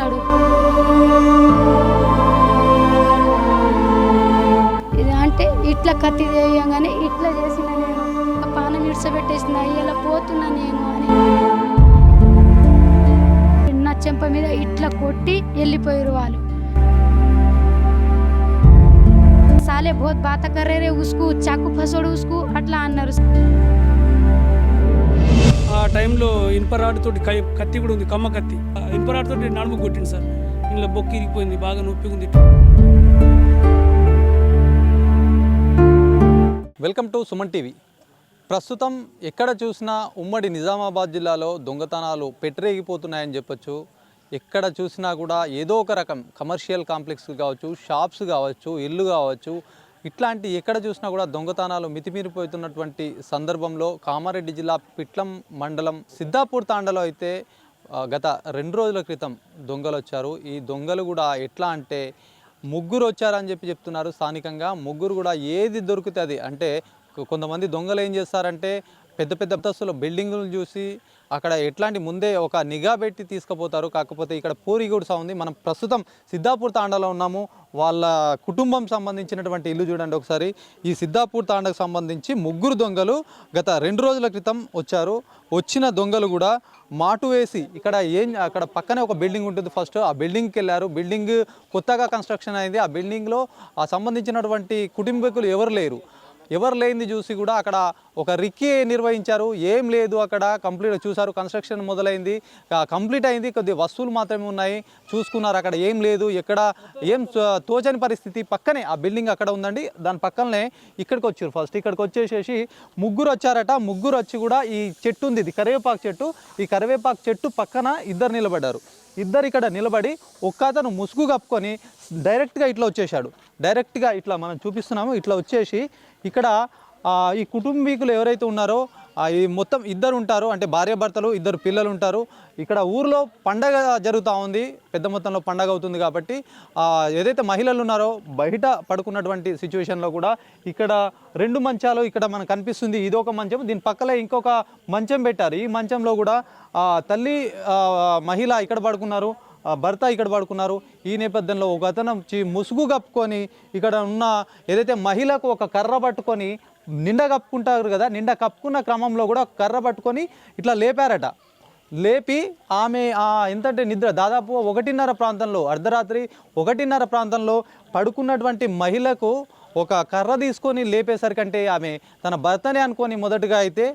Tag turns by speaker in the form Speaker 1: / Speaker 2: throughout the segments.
Speaker 1: అన్నాడు. అంటే ఇట్లా కత్తి చేయగానే ఇట్లా చేసిన నేను పానం ఇడ్చబెట్టేసిన ఇలా పోతున్నా నేను అని నా చెంప మీద ఇట్లా కొట్టి వెళ్ళిపోయారు వాళ్ళు. साले बहुत बात कर रहे उसको चाकू फसोड़ उसको అట్లా అన్నారు.
Speaker 2: ఆ టైంలో ఇనుపరాడు తోటి కత్తి కూడా ఉంది, కమ్మ కత్తి. ఇనుపరాడు తోటి నడుము కొట్టింది సార్. ఇంట్లో బొక్కి ఇరిగిపోయింది, బాగా నొప్పిగా ఉంది.
Speaker 3: Welcome to Suman TV. ప్రస్తుతం ఎక్కడ చూసినా ఉమ్మడి నిజామాబాద్ జిల్లాలో దొంగతనాలు పెట్టరేగిపోతున్నాయని చెప్పొచ్చు. ఎక్కడ చూసినా కూడా ఏదో ఒక రకం కమర్షియల్ కాంప్లెక్స్ కావచ్చు, షాప్స్ కావచ్చు, ఇల్లు కావచ్చు, ఇట్లాంటి ఎక్కడ చూసినా కూడా దొంగతనాలు మితిమీరిపోతున్నటువంటి సందర్భంలో కామారెడ్డి జిల్లా పిట్లం మండలం సిద్ధాపూర్ తాండలో అయితే గత 2 రోజుల క్రితం దొంగలు వచ్చారు. ఈ దొంగలు కూడా ఎట్లా అంటే ముగ్గురు వచ్చారని చెప్తున్నారు స్థానికంగా. ముగ్గురు కూడా ఏది దొరుకుతుంది అంటే కొంతమంది దొంగలు ఏం చేస్తారంటే పెద్ద పెద్ద అంతస్తుల బిల్డింగులు చూసి అక్కడ ఎట్లాంటి ముందే ఒక నిఘా పెట్టి తీసుకుపోతారు. కాకపోతే ఇక్కడ పూరి గుడిస ఉంది. మనం ప్రస్తుతం సిద్ధాపూర్ తాండాలో ఉన్నాము. వాళ్ళ కుటుంబం సంబంధించినటువంటి ఇల్లు చూడండి ఒకసారి. ఈ సిద్ధాపూర్ తాండకు సంబంధించి ముగ్గురు దొంగలు గత 2 రోజుల క్రితం వచ్చారు. వచ్చిన దొంగలు కూడా మాటు వేసి అక్కడ పక్కనే ఒక బిల్డింగ్ ఉంటుంది. ఫస్ట్ ఆ బిల్డింగ్కి వెళ్ళారు. బిల్డింగ్ కొత్తగా కన్స్ట్రక్షన్ అయింది. ఆ బిల్డింగ్లో ఆ సంబంధించినటువంటి కుటుంబీకులు ఎవరు లేరు. ఎవరు లేనిది చూసి కూడా అక్కడ ఒక రిక్కీ నిర్వహించారు. ఏం లేదు, అక్కడ కంప్లీట్ చూసారు. కన్స్ట్రక్షన్ మొదలైంది, కంప్లీట్ అయింది, కొద్ది వస్తువులు మాత్రమే ఉన్నాయి. చూసుకున్నారు, అక్కడ ఏం లేదు, ఎక్కడ ఏం తోచని పరిస్థితి. పక్కనే ఆ బిల్డింగ్ అక్కడ ఉందండి, దాని పక్కనే ఇక్కడికి వచ్చారు. ఫస్ట్ ఇక్కడికి వచ్చేసేసి ముగ్గురు వచ్చారట. ముగ్గురు వచ్చి కూడా ఈ చెట్టు ఉంది, ఇది కరివేపాకు చెట్టు. ఈ కరివేపాకు చెట్టు పక్కన ఇద్దరు నిలబడ్డారు. ఇద్దరు ఇక్కడ నిలబడి ఒక్కతను ముసుగు కప్పుకొని డైరెక్ట్గా ఇట్లా వచ్చేసాడు. డైరెక్ట్గా ఇట్లా మనం చూపిస్తున్నాము. ఇట్లా వచ్చేసి ఇక్కడ ఈ కుటుంబీకులు ఎవరైతే ఉన్నారో ఈ మొత్తం ఇద్దరు ఉంటారు, అంటే భార్యాభర్తలు, 2 పిల్లలు ఉంటారు. ఇక్కడ ఊర్లో పండగ జరుగుతూ ఉంది, పెద్ద మొత్తంలో పండగ అవుతుంది కాబట్టి ఏదైతే మహిళలు ఉన్నారో బయట పడుకున్నటువంటి సిచ్యువేషన్లో కూడా ఇక్కడ 2 మంచాలు ఇక్కడ మనకు కనిపిస్తుంది. ఇదొక మంచం, దీని పక్కనే ఇంకొక మంచం పెట్టారు. ఈ మంచంలో కూడా తల్లి మహిళ ఇక్కడ పడుకున్నారు, భర్త ఇక్కడ పడుకున్నారు. ఈ నేపథ్యంలో ఒక అతను ముసుగు కప్పుకొని ఇక్కడ ఉన్న ఏదైతే మహిళకు ఒక కర్ర పట్టుకొని నిండా కప్పుకుంటారు కదా, నిండా కప్పుకున్న క్రమంలో కూడా కర్ర పట్టుకొని ఇట్లా లేపారట. లేపి ఆమె ఎంతంటే నిద్ర దాదాపు 1:30 ప్రాంతంలో, అర్ధరాత్రి 1:30 ప్రాంతంలో పడుకున్నటువంటి మహిళకు ఒక కర్ర తీసుకొని లేపేసరికంటే ఆమె తన భర్తనే అనుకొని మొదటగా అయితే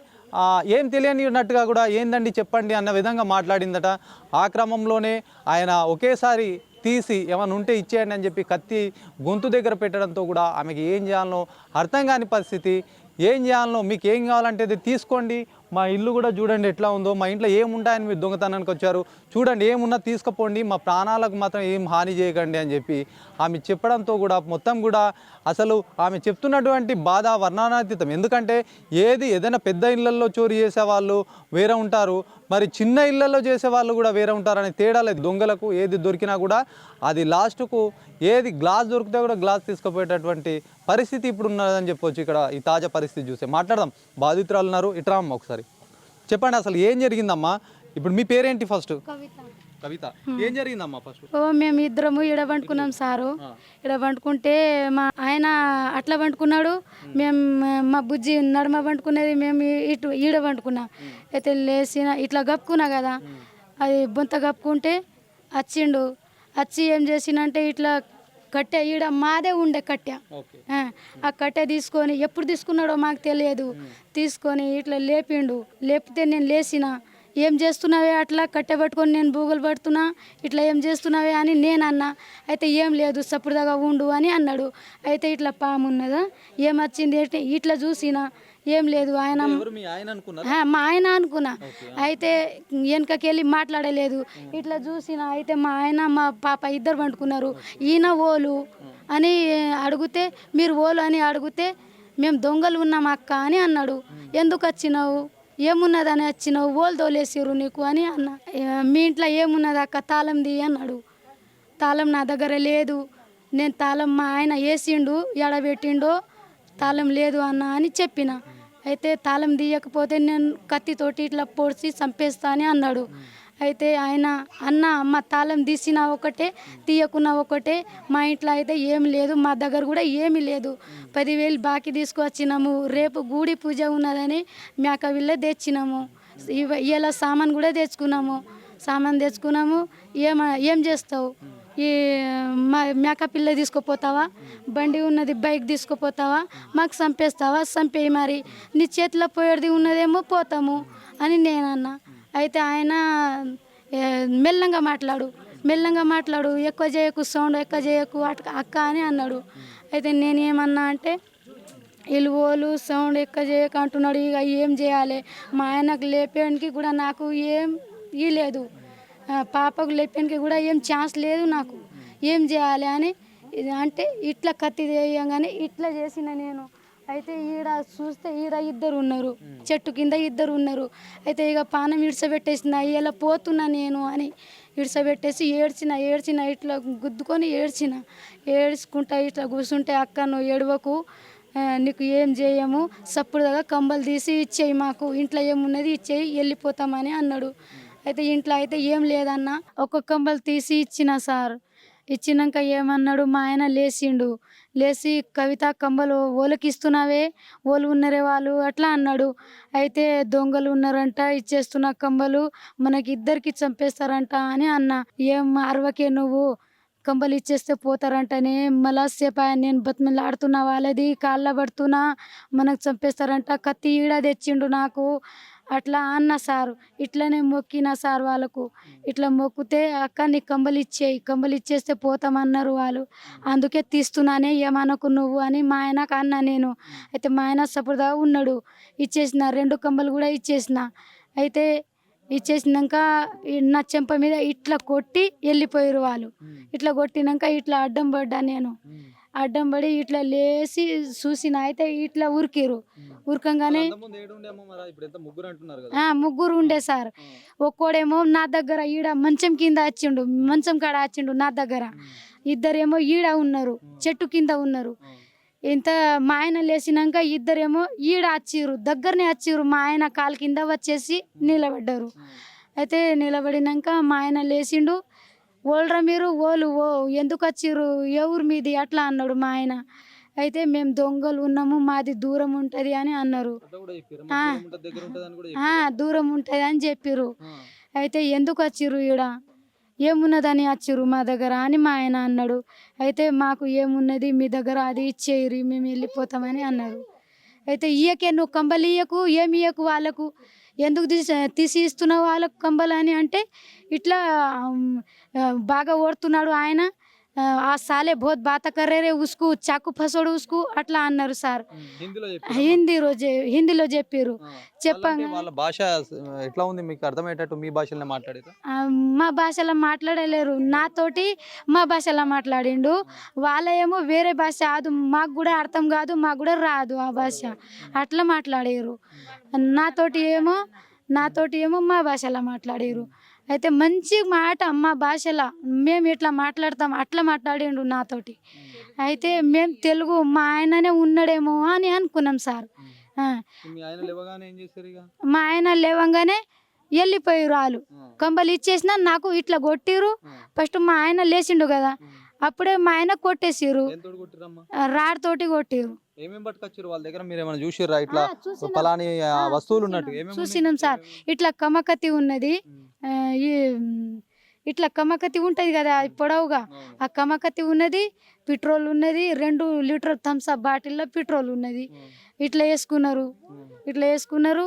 Speaker 3: ఏం తెలియనినట్టుగా కూడా ఏందండి చెప్పండి అన్న విధంగా మాట్లాడిందట. ఆ క్రమంలోనే ఆయన ఒకేసారి తీసి ఏమైనా ఉంటే ఇచ్చేయండి అని చెప్పి కత్తి గొంతు దగ్గర పెట్టడంతో కూడా ఆమెకి ఏం చేయాలనో అర్థం కాని పరిస్థితి. ఏం చేయాలనో, మీకు ఏం కావాలంటే ఇది తీసుకోండి, మా ఇల్లు కూడా చూడండి ఎట్లా ఉందో, మా ఇంట్లో ఏముంటాయని మీరు దొంగతనానికి వచ్చారు, చూడండి ఏమున్నా తీసుకుపోండి, మా ప్రాణాలకు మాత్రం ఏం హాని చేయకండి అని చెప్పి ఆమె చెప్పడంతో కూడా మొత్తం కూడా అసలు ఆమె చెప్తున్నటువంటి బాధ వర్ణనాతీతం. ఎందుకంటే ఏదైనా పెద్ద ఇళ్లలో చోరీ చేసేవాళ్ళు వేరే ఉంటారు, మరి చిన్న ఇళ్లలో చేసేవాళ్ళు కూడా వేరే ఉంటారని తేడా లేదు. దొంగలకు ఏది దొరికినా కూడా అది లాస్ట్కు ఏది గ్లాస్ దొరికితే కూడా గ్లాస్ తీసుకుపోయేటటువంటి పరిస్థితి ఇప్పుడు ఉన్నదని చెప్పొచ్చు. ఇక్కడ ఈ తాజా పరిస్థితి చూస్తే మాట్లాడదాం. బాధితురాలు ఉన్నారు, ఇట్రామ్మ ఒకసారి చెప్పండి అసలు ఏం జరిగిందమ్మా. ఇప్పుడు మీ పేరేంటి? ఫస్ట్ కవిత, ఏం జరిగిందమ్మా? ఫస్ట్
Speaker 1: మేము ఇద్దరము ఈడ వండుకున్నాం సారు. ఈడ వండుకుంటే మా ఆయన అట్లా వండుకున్నాడు, మేము మా బుజ్జి నడుమ వండుకునేది, మేము ఇటు ఈడ వండుకున్నాం. అయితే లేచిన ఇట్లా కప్పుకున్నా కదా, అది బొంత కప్పుకుంటే వచ్చిండు. వచ్చి ఏం చేసినంటే ఇట్లా కట్టె ఈడ మాదే ఉండే కట్టె, ఆ కట్టె తీసుకొని ఎప్పుడు తీసుకున్నాడో మాకు తెలియదు. తీసుకొని ఇట్లా లేపిండు. లేపితే నేను లేచిన, ఏం చేస్తున్నావే అట్లా కట్టె పట్టుకొని నేను బూగలు పడుతున్నా, ఇట్లా ఏం చేస్తున్నావే అని నేను అన్నా. అయితే ఏం లేదు సప్పుడుదాగా ఉండు అని అన్నాడు. అయితే ఇట్లా పాము ఉన్నదా, ఏమొచ్చింది ఇట్లా చూసిన, ఏం లేదు ఆయన మా ఆయన అనుకున్నా. అయితే వెనకకెళ్ళి మాట్లాడలేదు, ఇట్లా చూసిన. అయితే మా ఆయన మా పాప ఇద్దరు వండుకున్నారు. ఈయన ఓలు అని అడిగితే, మీరు ఓలు అని అడిగితే మేము దొంగలు ఉన్నాం అక్క అని అన్నాడు. ఎందుకు వచ్చినావు, ఏమున్నదని వచ్చినావు, ఓలు తోలేసిరు నీకు అని అన్న. మీ ఇంట్లో ఏమున్నది అక్క, తాళం ది అన్నాడు. తాళం నా దగ్గర లేదు, నేను తాళం మా ఆయన వేసిండు, ఎడబెట్టిండో, తాళం లేదు అన్న అని చెప్పిన. అయితే తాళం తీయకపోతే నేను కత్తితోటి ఇట్లా పొడిచి చంపేస్తా అని అన్నాడు. అయితే ఆయన అన్న మా తాళం తీసినా ఒకటే తీయకున్నా ఒకటే, మా ఇంట్లో అయితే ఏమి లేదు, మా దగ్గర కూడా ఏమీ లేదు. 10,000 బాకీ తీసుకొచ్చినాము, రేపు గుడి పూజ ఉన్నదని మేకవిల్లే తెచ్చినాము. ఇలా సామాన్ కూడా తెచ్చుకున్నాము. ఏం చేస్తావు? ఈ మేక పిల్ల తీసుకుపోతావా? బండి ఉన్నది, బైక్ తీసుకుపోతావా? మాకు చంపేస్తావా? చంపేయి, మరి నీ చేతిలో పోయేది ఉన్నదేమో పోతాము అని నేనన్నా. అయితే ఆయన మెల్లంగా మాట్లాడు, ఎక్కువ చేయకు, సౌండ్ ఎక్కువ చేయకు అక్క అని అన్నాడు. అయితే నేనేమన్నా అంటే ఇలువోలు సౌండ్ ఎక్కువ చేయక అంటున్నాడు. ఇక ఏం చేయాలి? మా ఆయనకు లేపేయడానికి కూడా నాకు ఏం లేదు, పాపకు లేపేయడానికి కూడా ఏం ఛాన్స్ లేదు, నాకు ఏం చేయాలి అని అంటే ఇట్లా కత్తి వేయంగానే ఇట్లా చేసిన నేను. అయితే ఈడ చూస్తే ఈడ ఇద్దరు ఉన్నారు, చెట్టు కింద ఇద్దరు ఉన్నారు. అయితే ఇక పానం ఇడ్చబెట్టేసిన, ఇలా పోతున్నా నేను అని ఇడ్చబెట్టేసి ఏడ్చిన ఇట్లా గుద్దుకొని ఏడ్చుకుంటా ఇట్లా కూర్చుంటే, అక్క నువ్వు ఏడవకు, నీకు ఏం చేయము, సప్పుడుగా కంబలు తీసి ఇచ్చేయి, మాకు ఇంట్లో ఏమున్నది ఇచ్చేయి, వెళ్ళిపోతామని అన్నాడు. అయితే ఇంట్లో అయితే ఏం లేదన్న, ఒక్క కంబలు తీసి ఇచ్చిన సార్. ఇచ్చినాక ఏమన్నాడు, మా ఆయన లేచి కవిత కంబలు ఓలకి ఇస్తున్నావే, ఓలు ఉన్నారే వాళ్ళు అట్లా అన్నాడు. అయితే దొంగలు ఉన్నారంట, ఇచ్చేస్తున్న కంబలు మనకి ఇద్దరికి చంపేస్తారంట అని అన్నా. ఏం అరవకే, నువ్వు కంబలు ఇచ్చేస్తే పోతారంటనే, మళ్ళా సేపు నేను బతిమలాడుతున్నా, వాళ్ళది కాళ్ళ పడుతున్నా, మనకు చంపేస్తారంట, కత్తి ఈడ తెచ్చిండు నాకు అట్లా అన్న సార్. ఇట్లనే మొక్కిన సార్ వాళ్ళకు. ఇట్లా మొక్కితే అక్క నీ కంబలు ఇచ్చేస్తే పోతామన్నారు వాళ్ళు, అందుకే తీస్తున్నానే, ఏమనకు నువ్వు అని మా ఆయనకు అన్నా నేను. అయితే మా ఆయన సపోర్ట్గా ఉన్నాడు. ఇచ్చేసిన 2 కంబలు కూడా ఇచ్చేసిన. అయితే ఇచ్చేసినాక నా చెంప మీద ఇట్లా కొట్టి వెళ్ళిపోయారు వాళ్ళు. ఇట్లా కొట్టినాక ఇట్లా అడ్డం పడ్డా నేను. అడ్డం పడి ఇట్లా లేచి చూసిన. అయితే ఇట్లా ఉరకంగానే ముగ్గురు ఉండే సార్. ఒక్కోడేమో నా దగ్గర ఈడ మంచం కింద వచ్చిండు, మంచం కాడ వచ్చిండు నా దగ్గర. ఇద్దరేమో ఈడ ఉన్నారు, చెట్టు కింద ఉన్నారు. ఇంత మా ఆయన లేచినాక ఇద్దరేమో ఈడ వచ్చిర్రు, దగ్గరనే వచ్చిర్రు. మా ఆయన కాలు కింద వచ్చేసి నిలబడ్డారు. అయితే నిలబడినాక మా ఆయన లేచిండు. ఓల్రా మీరు ఎందుకు వచ్చిర్రు, ఎవరు మీది అట్లా అన్నాడు మా ఆయన. అయితే మేము దొంగలు ఉన్నాము, మాది దూరం ఉంటుంది అని అన్నారు. దూరం ఉంటుంది అని చెప్పిర్రు. అయితే ఎందుకు వచ్చిర్రు, ఈడ ఏమున్నదని వచ్చిర్రు మా దగ్గర అని మా ఆయన అన్నాడు. అయితే మాకు ఏమున్నది మీ దగ్గర, అది ఇచ్చేయరు, మేము వెళ్ళిపోతామని అన్నారు. అయితే ఇయ్యకే, నువ్వు కంబలు ఇయ్యకు, ఏమి ఇయ్యకు వాళ్ళకు, ఎందుకు తీసి ఇస్తున్నావు వాళ్ళకు కంబలు అని అంటే, ఇట్లా బాగా ఓడుతున్నాడు ఆయన. ఆ సాలే బహుత్ బాత కర్రే ఉస్కు, చాకు ఫసోడు ఉస్కు అట్లా అన్నారు సార్. హిందీలో చెప్పారు. చెప్పంగా
Speaker 3: వాళ్ళ భాష ఎట్లా ఉంది మీకు అర్థమయ్యేటట్టు మీ భాషలో మాట్లాడారు?
Speaker 1: మా భాషలో మాట్లాడలేరు, నాతోటి మా భాషలో మాట్లాడిండు. వాళ్ళ ఏమో వేరే భాష, అది మాకు కూడా అర్థం కాదు, మాకు కూడా రాదు ఆ భాష, అట్లా మాట్లాడారు. నాతోటి ఏమో మా భాషలో మాట్లాడారు. అయితే మంచి మాట మా భాషలో మేము ఇట్లా మాట్లాడతాం, అట్లా మాట్లాడిండు నాతోటి. అయితే మేము తెలుగు, మా ఆయననే ఉన్నాడేమో అని అనుకున్నాం సార్. మా ఆయన లేవంగానే వెళ్ళిపోయారు వాళ్ళు. కంబలు ఇచ్చేసినా నాకు ఇట్లా కొట్టిరు. ఫస్ట్ మా ఆయన లేచిండు కదా, అప్పుడే మా ఆయన కొట్టేసిరు, రాడ్ తోటి కొట్టిరు.
Speaker 3: వాళ్ళ దగ్గర మీరు ఏమైనా చూసిర్రా ఇట్లా పలాని వస్తువులు ఉన్నట్టు?
Speaker 1: చూసినాం సార్. ఇట్లా కమ్మకత్తి ఉన్నది, ఇట్లా కమ్మకత్తి ఉంటుంది కదా పొడవుగా, ఆ కమ్మకత్తి ఉన్నది, పెట్రోల్ ఉన్నది, 2 లీటర్ థమ్స్ అప్ బాటిల్లో పెట్రోల్ ఉన్నది. ఇట్లా వేసుకున్నారు.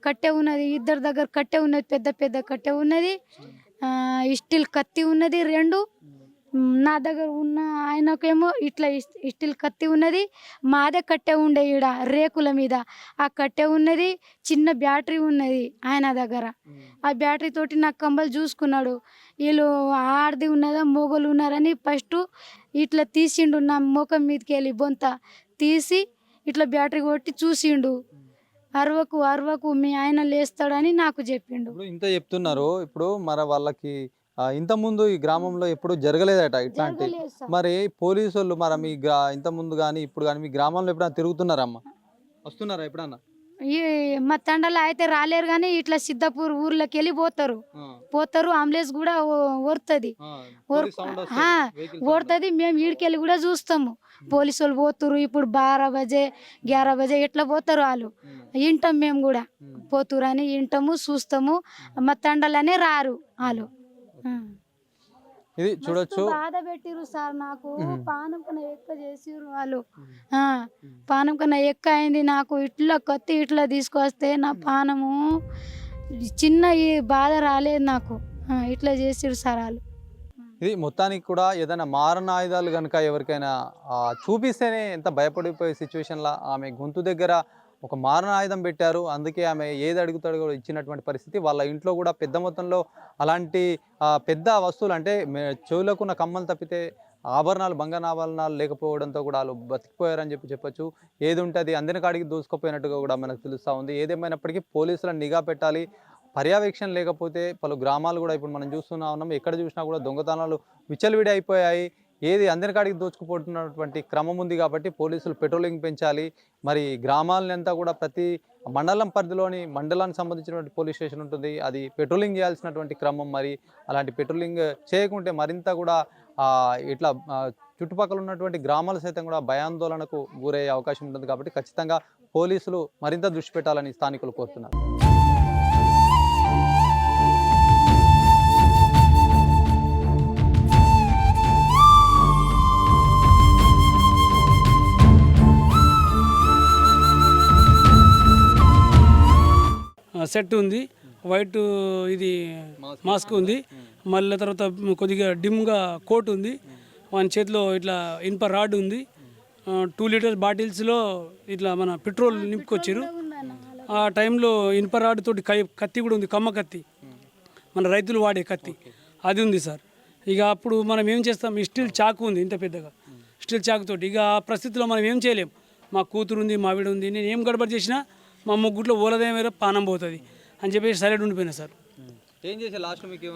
Speaker 1: కట్టె ఉన్నది, ఇద్దరి దగ్గర కట్టె ఉన్నది, పెద్ద కట్టె ఉన్నది, స్టీల్ కత్తి ఉన్నది 2. నా దగ్గర ఉన్న ఆయనకేమో ఇట్లా స్టీల్ కత్తి ఉన్నది, మాదే కట్టె ఉండే ఈడ రేకుల మీద, ఆ కట్టె ఉన్నది, చిన్న బ్యాటరీ ఉన్నది ఆయన దగ్గర. ఆ బ్యాటరీ తోటి నా కంబలు చూసుకున్నాడు. వీళ్ళు ఆడది ఉన్నదా మొగలు ఉన్నారని ఫస్ట్ ఇట్లా తీసిండు, నా ముఖం మీదకి వెళ్ళి బొంత తీసి ఇట్లా బ్యాటరీ కొట్టి చూసిండు. అరవకు మీ ఆయన లేస్తాడని నాకు చెప్పిండు.
Speaker 3: ఇంత చెప్తున్నారు, ఇప్పుడు మరి వాళ్ళకి ఇంత ముందు ఈ గ్రామంలో ఎప్పుడు జరగలేదట ఇట్లాంటి. మరి పోలీసు వాళ్ళు మరి మీ ఇంత ముందు కానీ ఇప్పుడు కానీ మీ గ్రామంలో ఎప్పుడైనా తిరుగుతున్నారమ్మా, వస్తున్నారా ఎప్పుడన్నా?
Speaker 1: ఈ మా తండలో అయితే రాలేరు కానీ ఇట్లా సిద్ధాపూర్ ఊర్లోకి వెళ్ళి పోతారు అంబులెన్స్ కూడా ఓడుతుంది ఓడుతుంది మేము ఈడికెళ్ళి కూడా చూస్తాము పోలీసు వాళ్ళు పోతురు ఇప్పుడు 12 బజే 11 బజే ఇట్లా పోతారు వాళ్ళు వింటాం మేము కూడా పోతురు అని వింటాము చూస్తాము మా తండలోనే రారు వాళ్ళు
Speaker 3: ఇది చూడొచ్చు
Speaker 1: బాధ పెట్టిరు సార్ నాకు పానం కన్నా ఎక్కువ చేసిరు వాళ్ళు పానం కన్నా ఎక్కువ అయింది నాకు ఇట్లా కత్తి ఇట్లా తీసుకొస్తే నా పానము చిన్న ఈ బాధ రాలేదు నాకు ఇట్లా చేసిరు సార్ వాళ్ళు
Speaker 3: ఇది మొత్తానికి కూడా ఏదైనా మారణ ఆయుధాలు కనుక ఎవరికైనా చూపిస్తేనే ఎంత భయపడిపోయే సిచ్యువేషన్లో ఆమె గొంతు దగ్గర ఒక మారణ ఆయుధం పెట్టారు అందుకే ఆమె ఏది అడుగుతాడో కూడా ఇచ్చినటువంటి పరిస్థితి వాళ్ళ ఇంట్లో కూడా పెద్ద మొత్తంలో అలాంటి పెద్ద వస్తువులు అంటే చెవులకున్న కమ్మలు తప్పితే ఆభరణాలు బంగారాభరణాలు లేకపోవడంతో కూడా వాళ్ళు బతికిపోయారని చెప్పొచ్చు ఏది ఉంటుంది అందిన కాడికి దూసుకుపోయినట్టుగా కూడా మనకు తెలుస్తూ ఉంది ఏదేమైనప్పటికీ పోలీసులను నిఘా పెట్టాలి పర్యవేక్షణ లేకపోతే పలు గ్రామాలు కూడా ఇప్పుడు మనం చూస్తూనే ఉన్నాం ఎక్కడ చూసినా కూడా దొంగతనాలు విచ్చలవిడి అయిపోయాయి ఏది అందరి కాడికి దోచుకుపోతున్నటువంటి క్రమం ఉంది కాబట్టి పోలీసులు పెట్రోలింగ్ పెంచాలి మరి గ్రామాలంతా కూడా ప్రతి మండలం పరిధిలోని మండలానికి సంబంధించినటువంటి పోలీస్ స్టేషన్ ఉంటుంది అది పెట్రోలింగ్ చేయాల్సినటువంటి క్రమం మరి అలాంటి పెట్రోలింగ్ చేయకుంటే మరింత కూడా ఇట్లా చుట్టుపక్కల ఉన్నటువంటి గ్రామాలు సైతం కూడా భయాందోళనకు గురయ్యే అవకాశం ఉంటుంది కాబట్టి ఖచ్చితంగా పోలీసులు మరింత దృష్టి పెట్టాలని స్థానికులు కోరుతున్నారు
Speaker 2: సెట్ ఉంది వైట్ ఇది మాస్క్ ఉంది మళ్ళీ తర్వాత కొద్దిగా డిమ్గా కోట్ ఉంది వాని చేతిలో ఇట్లా ఇనుప రాడ్ ఉంది 2 లీటర్స్ బాటిల్స్లో ఇట్లా మన పెట్రోల్ నింపుకొచ్చారు ఆ టైంలో ఇనుప రాడ్ తోటి కత్తి కూడా ఉంది కమ్మ కత్తి మన రైతులు వాడే కత్తి అది ఉంది సార్ ఇక అప్పుడు మనం ఏం చేస్తాం స్టీల్ చాకు ఉంది ఇంత పెద్దగా స్టీల్ చాకుతోటి ఇక ఆ పరిస్థితిలో మనం ఏం చేయలేం మా కూతురు ఉంది మా ఆవిడ ఉంది నేను ఏం గడబడి చేసినా మా ముగ్గుట్లో ఓలదేమేరో పానం పోతుంది అని చెప్పేసి సైలెంట్ ఉండిపోయినా సార్
Speaker 3: ఏం చేసే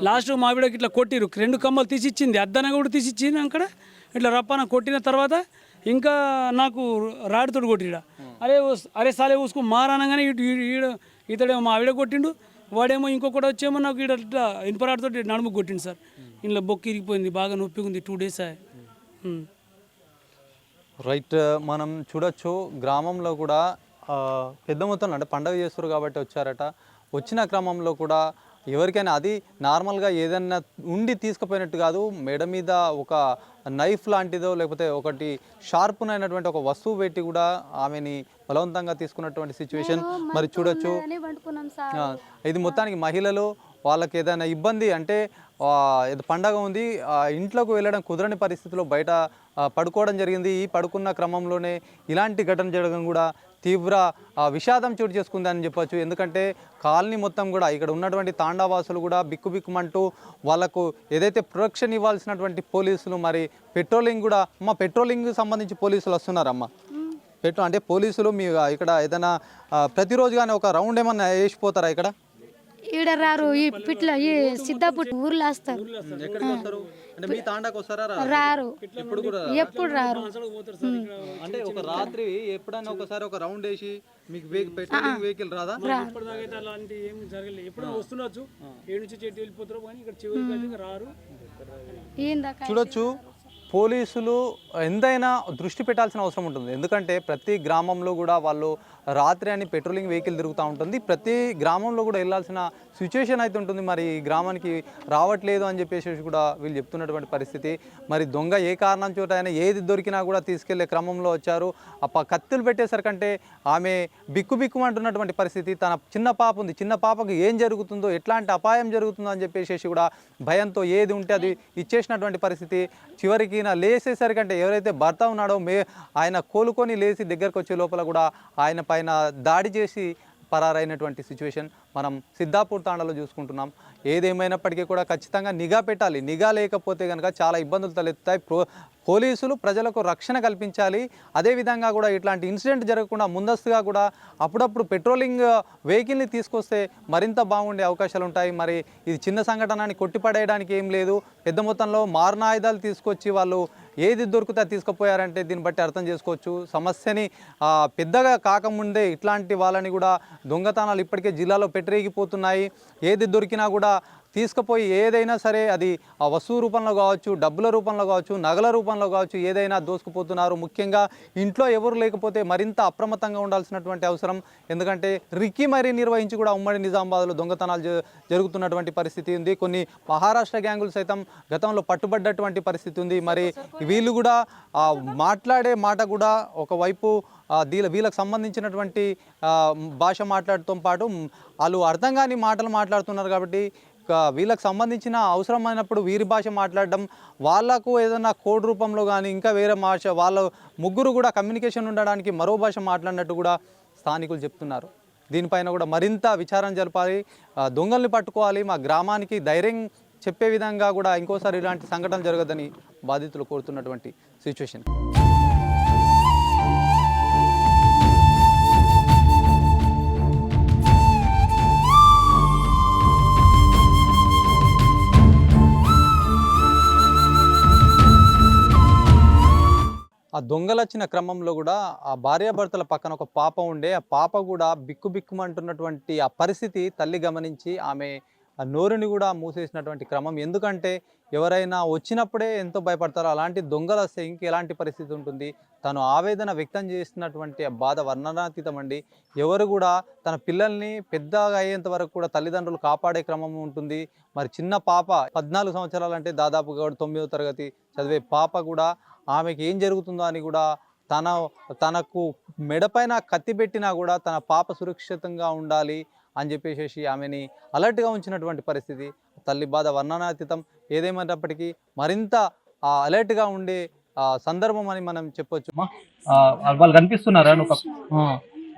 Speaker 2: లాస్ట్ మా ఆవిడకి ఇట్లా కొట్టిరు 2 కమ్మలు తీసిచ్చింది అద్దన కూడా తీసిచ్చింది అక్కడ ఇట్లా రప్పాన కొట్టిన తర్వాత ఇంకా నాకు రాడితోటి కొట్టిడా అరే సాలే ఊసుకు మారానగానే ఇతడేమో మా ఆవిడ కొట్టిండు వాడేమో ఇంకొకటి వచ్చేమో నాకు ఇట్లా ఇనుపరాడితోటి నడుము కొట్టిండు సార్ ఇంట్లో బొక్కి ఇరిగిపోయింది బాగా నొప్పి ఉంది 2 డేస్
Speaker 3: రైట్ మనం చూడొచ్చు గ్రామంలో కూడా పెద్ద మొత్తంలో అంటే పండగ చేస్తారు కాబట్టి వచ్చారట వచ్చిన క్రమంలో కూడా ఎవరికైనా అది నార్మల్గా ఏదైనా ఉండి తీసుకుపోయినట్టు కాదు మెడ మీద ఒక నైఫ్ లాంటిదో లేకపోతే ఒకటి షార్ప్నైనటువంటి ఒక వస్తువు పెట్టి కూడా ఆమెని బలవంతంగా తీసుకున్నటువంటి సిచ్యువేషన్ మరి చూడొచ్చు ఇది మొత్తానికి మహిళలు వాళ్ళకి ఏదైనా ఇబ్బంది అంటే పండగ ఉంది ఇంట్లోకి వెళ్ళడం కుదరని పరిస్థితిలో బయట పడుకోవడం జరిగింది ఈ పడుకున్న క్రమంలోనే ఇలాంటి ఘటన జరగడం కూడా తీవ్ర విషాదం చోటు చేసుకుందని చెప్పొచ్చు ఎందుకంటే కాలనీ మొత్తం కూడా ఇక్కడ ఉన్నటువంటి తాండావాసులు కూడా బిక్కుబిక్కుమంటూ వాళ్ళకు ఏదైతే ప్రొటెక్షన్ ఇవ్వాల్సినటువంటి పోలీసులు మరి పెట్రోలింగ్ కూడా పెట్రోలింగ్ సంబంధించి పోలీసులు వస్తున్నారమ్మా అంటే పోలీసులు మీ ఇక్కడ ఏదైనా ప్రతిరోజు కానీ ఒక రౌండ్ ఏమన్నా వేసిపోతారా ఇక్కడ
Speaker 1: ఈడ రారు ఈ పిట్ల ఈ సిద్ధాపూర్ ఊర్లో వస్తారు రారు ఎప్పుడు రారు
Speaker 3: అంటే ఒక రాత్రి ఎప్పుడైనా ఒకసారి ఒక రౌండ్ వేసి మీకు పెట్రోలింగ్ వెహికల్ రాదా
Speaker 2: అలాంటి ఏం జరగలేదు ఎప్పుడు వస్తుండొచ్చు 7 నుంచి 8 వెళ్ళిపోతారు కానీ ఇక్కడ చివరికి రారు
Speaker 3: చూడొచ్చు పోలీసులు ఎంతైనా దృష్టి పెట్టాల్సిన అవసరం ఉంటుంది ఎందుకంటే ప్రతి గ్రామంలో కూడా వాళ్ళు రాత్రి అని పెట్రోలింగ్ వెహికల్ తిరుగుతూ ఉంటుంది ప్రతి గ్రామంలో కూడా వెళ్ళాల్సిన సిచ్యువేషన్ అయితే ఉంటుంది మరి ఈ గ్రామానికి రావట్లేదు అని చెప్పేసి కూడా వీళ్ళు చెప్తున్నటువంటి పరిస్థితి మరి దొంగ ఏ కారణం చోట అయినా ఏది దొరికినా కూడా తీసుకెళ్లే క్రమంలో వచ్చారు కత్తులు పెట్టేసరికంటే ఆమె బిక్కుబిక్కుమంటున్నటువంటి పరిస్థితి తన చిన్న పాప ఉంది చిన్న పాపకు ఏం జరుగుతుందో ఎట్లాంటి అపాయం జరుగుతుందో అని చెప్పేసి కూడా భయంతో ఏది ఉంటే అది ఇచ్చేసినటువంటి పరిస్థితి చివరికి లేసేసరికంటే ఎవరైతే భర్త ఉన్నాడో ఆయన కోలుకొని లేచి దగ్గరకు వచ్చే లోపల కూడా ఆయన పైన దాడి చేసి పరారైనటువంటి సిచ్యువేషన్ మనం సిద్ధాపూర్ తాండాలో చూసుకుంటున్నాం ఏదేమైనప్పటికీ కూడా ఖచ్చితంగా నిఘా పెట్టాలి నిఘా లేకపోతే కనుక చాలా ఇబ్బందులు తలెత్తాయి పోలీసులు ప్రజలకు రక్షణ కల్పించాలి అదేవిధంగా కూడా ఇట్లాంటి ఇన్సిడెంట్ జరగకుండా ముందస్తుగా కూడా అప్పుడప్పుడు పెట్రోలింగ్ వెహికల్ని తీసుకొస్తే మరింత బాగుండే అవకాశాలు ఉంటాయి మరి ఇది చిన్న సంఘటనని కొట్టిపడేయడానికి ఏం లేదు పెద్ద మొత్తంలో మారణాయుధాలు తీసుకొచ్చి వాళ్ళు ఏది దొరికితే తీసుకుపోయారంటే దీన్ని బట్టి అర్థం చేసుకోవచ్చు. సమస్యని పెద్దగా కాకముందే ఇట్లాంటి వాళ్ళని కూడా దొంగతనాలు ఇప్పటికే జిల్లాలో పెట్టరేగిపోతున్నాయి. ఏది దొరికినా కూడా తీసుకుపోయి ఏదైనా సరే అది ఆ వస్తువు రూపంలో కావచ్చు, డబ్బుల రూపంలో కావచ్చు, నగల రూపంలో కావచ్చు, ఏదైనా దోసుకుపోతున్నారు. ముఖ్యంగా ఇంట్లో ఎవరు లేకపోతే మరింత అప్రమత్తంగా ఉండాల్సినటువంటి అవసరం. ఎందుకంటే రిక్కి మరీ నిర్వహించి కూడా ఉమ్మడి నిజామాబాద్లో దొంగతనాలు జరుగుతున్నటువంటి పరిస్థితి ఉంది. కొన్ని మహారాష్ట్ర గ్యాంగులు సైతం గతంలో పట్టుబడ్డటువంటి పరిస్థితి ఉంది. మరి వీళ్ళు కూడా మాట్లాడే మాట కూడా ఒకవైపు వీళ్ళకి సంబంధించినటువంటి భాష మాట్లాడటంతో పాటు వాళ్ళు అర్థం కాని మాటలు మాట్లాడుతున్నారు. కాబట్టి వీళ్ళకి సంబంధించిన అవసరమైనప్పుడు వీరి భాష మాట్లాడడం, వాళ్ళకు ఏదైనా కోడ్ రూపంలో కానీ ఇంకా వేరే భాష వాళ్ళ ముగ్గురు కూడా కమ్యూనికేషన్ ఉండడానికి మరో భాష మాట్లాడినట్టు కూడా స్థానికులు చెప్తున్నారు. దీనిపైన కూడా మరింత విచారణ జరపాలి, దొంగల్ని పట్టుకోవాలి, మా గ్రామానికి ధైర్యం చెప్పే విధంగా కూడా ఇంకోసారి ఇలాంటి సంఘటన జరగదని బాధితులు కోరుతున్నటువంటి సిచ్యువేషన్. ఆ దొంగలు వచ్చిన క్రమంలో కూడా ఆ భార్యాభర్తల పక్కన ఒక పాప ఉండే, ఆ పాప కూడా బిక్కుబిక్కుమంటున్నటువంటి ఆ పరిస్థితి తల్లి గమనించి ఆమె ఆ నోరుని కూడా మూసేసినటువంటి క్రమం. ఎందుకంటే ఎవరైనా వచ్చినప్పుడే ఎంతో భయపడతారో అలాంటి దొంగలు వస్తే ఇంకెలాంటి పరిస్థితి ఉంటుంది. తను ఆవేదన వ్యక్తం చేసినటువంటి ఆ బాధ వర్ణనాతీతం అండి. ఎవరు కూడా తన పిల్లల్ని పెద్దగా అయ్యేంత వరకు కూడా తల్లిదండ్రులు కాపాడే క్రమం ఉంటుంది. మరి చిన్న పాప 14 సంవత్సరాలు అంటే దాదాపుగా 9వ తరగతి చదివే పాప కూడా ఆమెకి ఏం జరుగుతుందో అని కూడా తనకు మెడపైన కత్తి పెట్టినా కూడా తన పాప సురక్షితంగా ఉండాలి అని చెప్పేసి ఆమెని అలర్ట్గా ఉంచినటువంటి పరిస్థితి. తల్లి బాధ వర్ణనాతీతం. ఏదేమైనప్పటికీ మరింత అలర్ట్గా ఉండే సందర్భం అని మనం చెప్పొచ్చు. వాళ్ళు కనిపిస్తున్నారా?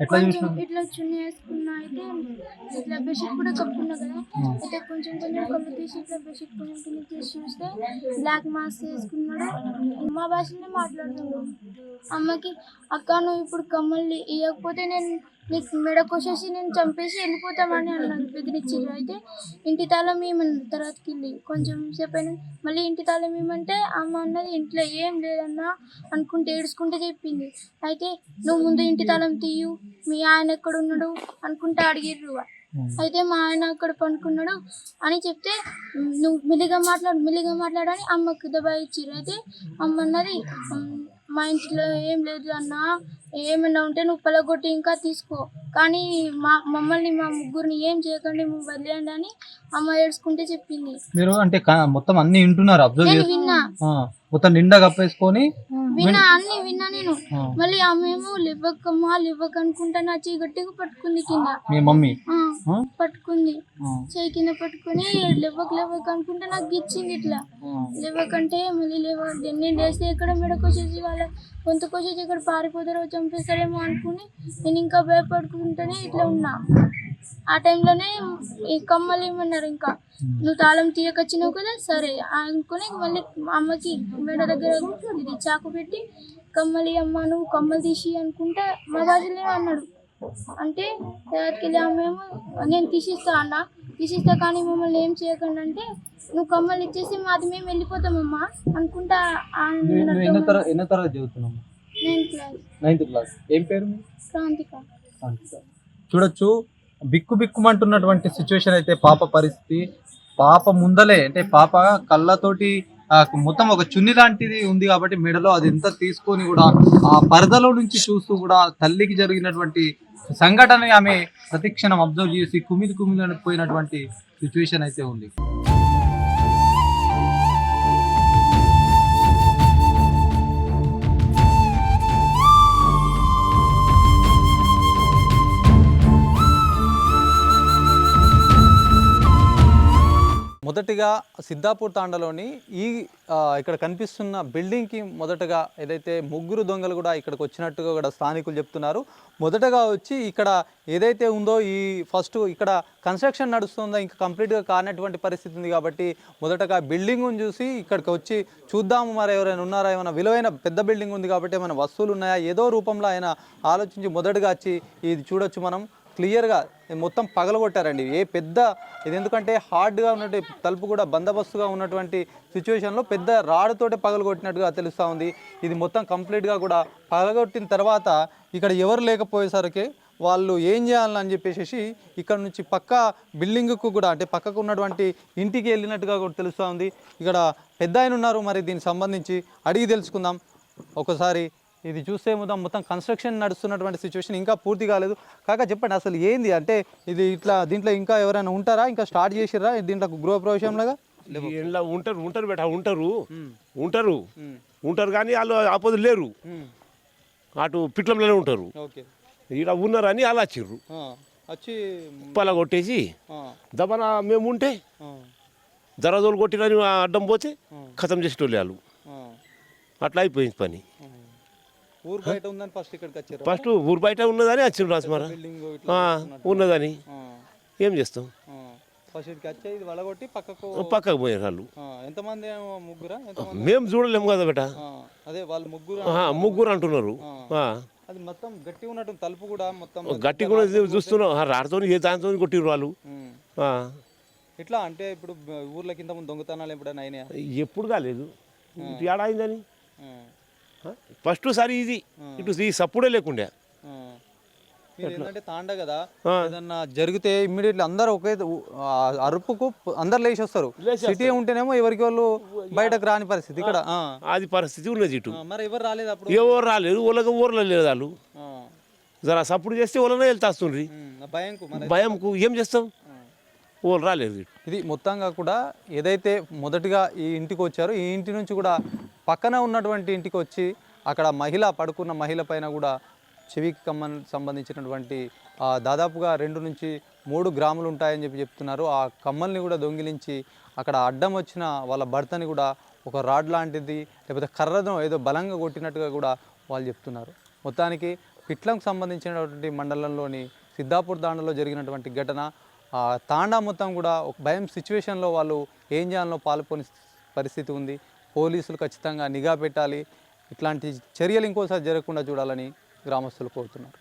Speaker 3: ఎట్లా చూసినావు?
Speaker 4: ఇట్లా చున్నీ వేసుకున్నా, అయితే ఇట్లా బెడ్షీట్ కూడా కప్పుకున్నా కదా, అయితే కొంచెం కళ్ళు తీసి ఇట్లా బెడ్షీట్ కొంచెం కింద తీసి చూస్తే బ్లాక్ మాస్క్ వేసుకున్నాడు. మా భాషలోనే మాట్లాడుతున్నాడు. అమ్మకి, అక్క నువ్వు ఇప్పుడు కమ్మల్ని ఇవ్వకపోతే నేను నీకు మెడ కోసేసి నేను చంపేసి వెళ్ళిపోతామని అన్నాడు, బెదిరించారు. అయితే ఇంటి తాళం ఏమన్నారు తర్వాతకి వెళ్ళి కొంచెం సేపు అయినా మళ్ళీ ఇంటి తాళం ఏమంటే అమ్మ అన్నది ఇంట్లో ఏం లేదన్నా అనుకుంటే ఏడుచుకుంటే చెప్పింది. అయితే నువ్వు ముందు ఇంటి తాళం తీయు, మీ ఆయన ఎక్కడ ఉన్నాడు అనుకుంటే అడిగిర్రు. అయితే మా ఆయన అక్కడ పనుకున్నాడు అని చెప్తే నువ్వు మెల్లిగా మాట్లాడని అమ్మకు దబాయిచ్చిర్రు. అయితే అమ్మ అన్నది, మా ఇంట్లో ఏం లేదు అన్న, ఏమైనా ఉంటే నువ్వు పలగొట్టి ఇంకా తీసుకో, కానీ మమ్మల్ని మా ముగ్గురిని ఏం చేయకండి, నువ్వు వదిలేయండి అని అమ్మ ఏడ్చుకుంటే చెప్పింది.
Speaker 3: మీరు అంటే మొత్తం అన్ని వింటున్నారు?
Speaker 4: నేను విన్నా,
Speaker 3: మొత్తం నిండా కప్పేసుకొని
Speaker 4: అన్ని విన్నా నేను. మళ్ళీ అమ్మేమో లివ్వక అనుకుంటా నా చెయ్యి గట్టిగా పట్టుకుంది కింద.
Speaker 3: మీ మమ్మీ
Speaker 4: పట్టుకుంది, చెయ్యి కింద పట్టుకుని లివ్వక అనుకుంటా నాకు గిచ్చింది. ఇట్లా లివ్వకంటే మళ్ళీ నేను లేస్తే ఎక్కడ మెడకొచ్చేసి వాళ్ళ గొంతుకొచ్చేసి ఇక్కడ పారిపోతారో చంపేస్తారేమో అనుకుని నేను ఇంకా భయపడుకుంటూనే ఇట్లా ఉన్నా. ఆ టైంలోనే ఈ కమ్మలు ఇవ్వమన్నారు. ఇంకా నువ్వు తాళం తీయకొచ్చినావు కదా సరే అనుకుని మళ్ళీ అమ్మకి మెడ దగ్గర ఇది చాకు పెట్టి కమ్మలి అమ్మ నువ్వు కమ్మలు తీసి అనుకుంటా మా భాషలో అన్నాడు. అంటే తర్వాతకి అమ్మేమో నేను తీసిస్తా కానీ మమ్మల్ని ఏం చేయకండి అంటే నువ్వు కమ్మలు ఇచ్చేసి మాది మేము వెళ్ళిపోతామమ్మా అనుకుంటా. 9th class. ఏం పేరు? క్రాంతిక.
Speaker 3: చూడొచ్చు, బిక్కుమంటున్నటువంటి సిచ్యువేషన్ అయితే పాప పరిస్థితి. పాప ముందలే అంటే పాప కళ్ళతోటి మొత్తం ఒక చున్ని లాంటిది ఉంది కాబట్టి మెడలో అది ఎంత తీసుకొని కూడా ఆ పరదలో నుంచి చూస్తూ కూడా తల్లికి జరిగినటువంటి సంఘటన ఆమె ప్రతిక్షణం అబ్జర్వ్ చేసి కుమిలి పోయినటువంటి సిచ్యువేషన్ అయితే ఉంది. మొదటిగా సిద్ధాపూర్ తాండాలోని ఇక్కడ కనిపిస్తున్న బిల్డింగ్కి మొదటగా ఏదైతే ముగ్గురు దొంగలు కూడా ఇక్కడికి వచ్చినట్టుగా కూడా స్థానికులు చెప్తున్నారు. మొదటగా వచ్చి ఇక్కడ ఏదైతే ఉందో ఫస్ట్ ఇక్కడ కన్స్ట్రక్షన్ నడుస్తుందో ఇంకా కంప్లీట్గా కానటువంటి పరిస్థితి ఉంది కాబట్టి మొదటగా బిల్డింగ్ను చూసి ఇక్కడికి వచ్చి చూద్దాము మరి ఎవరైనా ఉన్నారా, ఏమైనా విలువైన పెద్ద బిల్డింగ్ ఉంది కాబట్టి ఏమైనా వస్తువులు ఉన్నాయా, ఏదో రూపంలో ఆయన ఆలోచించి మొదటగా వచ్చి ఇది చూడొచ్చు మనం క్లియర్గా మొత్తం పగలగొట్టారండి. ఏ పెద్ద ఇది ఎందుకంటే హార్డ్గా ఉన్నటువంటి తలుపు కూడా బందోబస్తుగా ఉన్నటువంటి సిచ్యువేషన్లో పెద్ద రాడుతోటే పగలగొట్టినట్టుగా తెలుస్తూ ఉంది. ఇది మొత్తం కంప్లీట్గా కూడా పగలగొట్టిన తర్వాత ఇక్కడ ఎవరు లేకపోయేసరికి వాళ్ళు ఏం చేయాలని చెప్పేసి ఇక్కడ నుంచి పక్క బిల్డింగ్కు కూడా అంటే పక్కకు ఉన్నటువంటి ఇంటికి వెళ్ళినట్టుగా కూడా తెలుస్తూ ఉంది. ఇక్కడ పెద్ద ఆయన ఉన్నారు, మరి దీనికి సంబంధించి అడిగి తెలుసుకుందాం. ఒకసారి ఇది చూస్తే మొత్తం కన్స్ట్రక్షన్ నడుస్తున్నటువంటి సిచ్యువేషన్, ఇంకా పూర్తి కాలేదు. కాక చెప్పండి అసలు ఏంది అంటే ఇది ఇట్లా దీంట్లో ఇంకా ఎవరైనా ఉంటారా, ఇంకా స్టార్ట్ చేసిర్రా దీంట్లో గృహప్రవేశంలాగా?
Speaker 5: ఇలా ఉంటారు బేట ఉంటారు కానీ వాళ్ళు ఆపోజిట్ లేరు, అటు పిట్లంలోనే ఉంటారు.
Speaker 3: ఓకే,
Speaker 5: ఇక్కడ ఉన్నారని అలా వచ్చిర్రు,
Speaker 3: వచ్చి
Speaker 5: పలా కొట్టేసి దబన మేము ఉంటే దరదోలు కొట్టిరని అడ్డం పోతే ఖతం చేసేటోళ్ళు వాళ్ళు. అట్లా అయిపోయింది పని.
Speaker 3: ఊరు బయట ఉందని ఫస్ట్ ఇక్కడికి వచ్చారు.
Speaker 5: ఫస్ట్ ఊరు బయట ఉన్నదని వచ్చిండ్రు రాసుమారా, ఉన్నదని ఏం చేస్తాం.
Speaker 3: ఫస్ట్ ఇక్కడికి వచ్చే ఇది వలగొట్టి పక్కకు
Speaker 5: పోయారు వాళ్ళు.
Speaker 3: ఎంతమంది? ముగ్గురా?
Speaker 5: మేము చూడలేము కదా బేట,
Speaker 3: అదే వాళ్ళు
Speaker 5: ముగ్గురు అంటున్నారు.
Speaker 3: అది మొత్తం గట్టి ఉన్నట్టు తలుపు కూడా మొత్తం
Speaker 5: గట్టి కూడా చూస్తున్నాం, రాడుతో ఏ దానితో కొట్టిర్రు వాళ్ళు.
Speaker 3: ఎట్లా అంటే ఇప్పుడు ఊర్లోకి ఇంత ముందు దొంగతనాలు ఎప్పుడైనా అయినాయా?
Speaker 5: ఎప్పుడు కాలేదు, ఏడాయిందని ఫస్ట్ సారి ఇది ఇటు ఈ సప్పుడే లేకుండే.
Speaker 3: ఏంటంటే తాండ కదా, ఏదన్నా జరిగితే ఇమ్మీడియట్లీ అందరూ ఒకే అరుపుకు అందరు లేచి వస్తారు. సిటీ ఉంటేనేమో ఎవరికి వాళ్ళు బయటకు రాని పరిస్థితి ఇక్కడ
Speaker 5: అది పరిస్థితి ఉన్నది ఇటు.
Speaker 3: మరి ఎవరు రాలేదు అప్పుడు?
Speaker 5: ఎవరు రాలేదు, ఊళ్ళకి ఊర్లో లేదు వాళ్ళు. జరా సప్పుడు చేస్తే ఊళ్ళనే వెళ్తాస్తుండ్రి, భయంకు ఏం చేస్తాం, ఊళ్ళు రాలేదు.
Speaker 3: ఇది మొత్తంగా కూడా ఏదైతే మొదటిగా ఈ ఇంటికి వచ్చారో ఈ ఇంటి నుంచి కూడా పక్కన ఉన్నటువంటి ఇంటికి వచ్చి అక్కడ పడుకున్న మహిళ పైన కూడా చెవికి సంబంధించినటువంటి దాదాపుగా 2 నుంచి 3 గ్రాములు ఉంటాయని చెప్తున్నారు. ఆ కమ్మల్ని కూడా దొంగిలించి అక్కడ అడ్డం వచ్చిన వాళ్ళ భర్తని కూడా ఒక రాడ్ లాంటిది లేకపోతే కర్రను ఏదో బలంగా కొట్టినట్టుగా కూడా వాళ్ళు చెప్తున్నారు. మొత్తానికి పిట్లంకు సంబంధించినటువంటి మండలంలోని సిద్ధాపూర్ తాండాలో జరిగినటువంటి ఘటన, తాండా మొత్తం కూడా ఒక భయం సిచ్యువేషన్లో వాళ్ళు ఏం చేయాలో పాల్పొని పరిస్థితి ఉంది. పోలీసులు ఖచ్చితంగా నిఘా పెట్టాలి, ఇట్లాంటి చర్యలు ఇంకోసారి జరగకుండా చూడాలని గ్రామస్తులు కోరుతున్నారు.